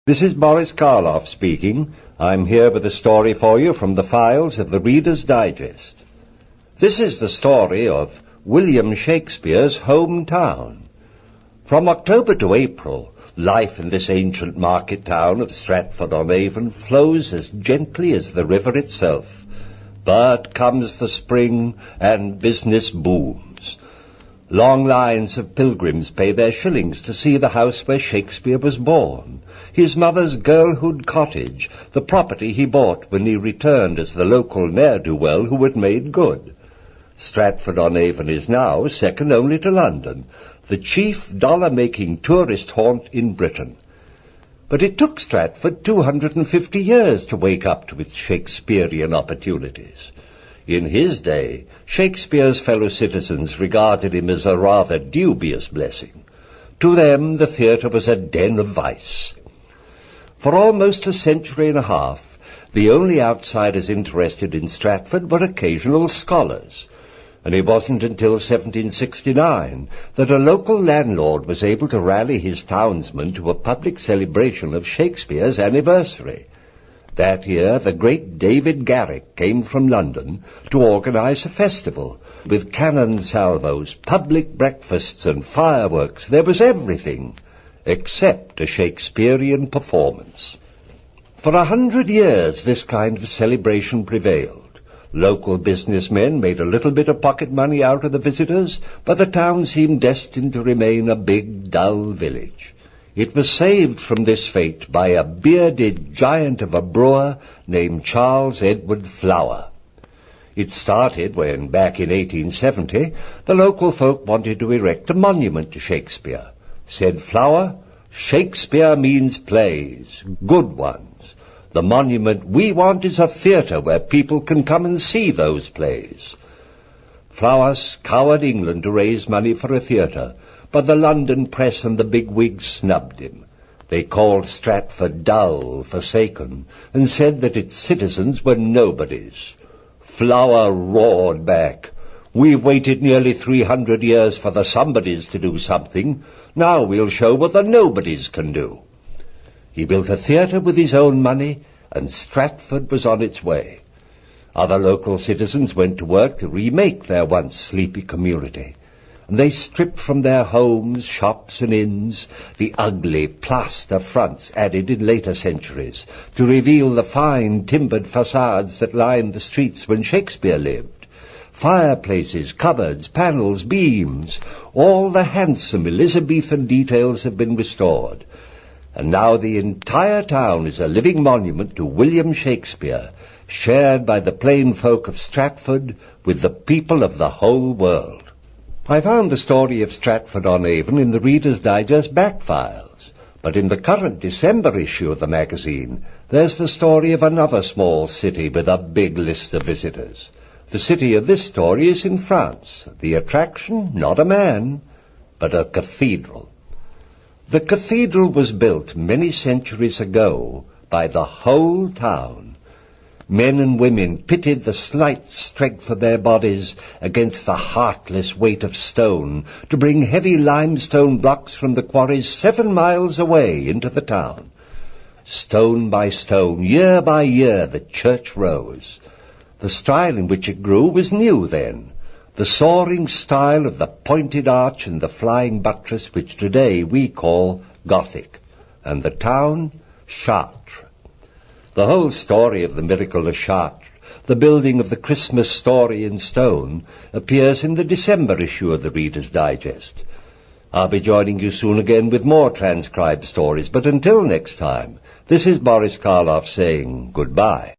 This is Boris Karloff speaking. I'm here with a story for you from the files of the Reader's Digest. This is the story of William Shakespeare's hometown. From October to April, life in this ancient market town of Stratford-on-Avon flows as gently as the river itself. But comes the spring, and business booms. Long lines of pilgrims pay their shillings to see the house where Shakespeare was born, his mother's girlhood cottage, the property he bought when he returned as the local ne'er-do-well who had made good. Stratford-on-Avon is now, second only to London, the chief dollar-making tourist haunt in Britain. But it took Stratford 250 years to wake up to its Shakespearean opportunities. In his day, Shakespeare's fellow citizens regarded him as a rather dubious blessing. To them, the theatre was a den of vice. For almost a century and a half, the only outsiders interested in Stratford were occasional scholars. And it wasn't until 1769 that a local landlord was able to rally his townsmen to a public celebration of Shakespeare's anniversary. That year, the great David Garrick came from London to organize a festival. With cannon salvos, public breakfasts and fireworks, there was everything except a Shakespearean performance. For 100 years, this kind of celebration prevailed. Local businessmen made a little bit of pocket money out of the visitors, but the town seemed destined to remain a big, dull village. It was saved from this fate by a bearded giant of a brewer named Charles Edward Flower. It started when, back in 1870, the local folk wanted to erect a monument to Shakespeare. Said Flower, "Shakespeare means plays, good ones. The monument we want is a theatre where people can come and see those plays." Flower scoured England to raise money for a theatre, but the London press and the bigwigs snubbed him. They called Stratford dull, forsaken, and said that its citizens were nobodies. Flower roared back, "We've waited nearly 300 years for the somebodies to do something. Now we'll show what the nobodies can do." He built a theatre with his own money, and Stratford was on its way. Other local citizens went to work to remake their once sleepy community. And they stripped from their homes, shops and inns the ugly plaster fronts added in later centuries to reveal the fine timbered facades that lined the streets when Shakespeare lived. Fireplaces, cupboards, panels, beams, all the handsome Elizabethan details have been restored. And now the entire town is a living monument to William Shakespeare, shared by the plain folk of Stratford with the people of the whole world. I found the story of Stratford-on-Avon in the Reader's Digest back files, but in the current December issue of the magazine, there's the story of another small city with a big list of visitors. The city of this story is in France. The attraction, not a man, but a cathedral. The cathedral was built many centuries ago by the whole town. Men and women pitted the slight strength of their bodies against the heartless weight of stone to bring heavy limestone blocks from the quarries 7 miles away into the town. Stone by stone, year by year, the church rose. The style in which it grew was new then, the soaring style of the pointed arch and the flying buttress which today we call Gothic, and the town Chartres. The whole story of the miracle of Chartres, the building of the Christmas story in stone, appears in the December issue of the Reader's Digest. I'll be joining you soon again with more transcribed stories, but until next time, this is Boris Karloff saying goodbye.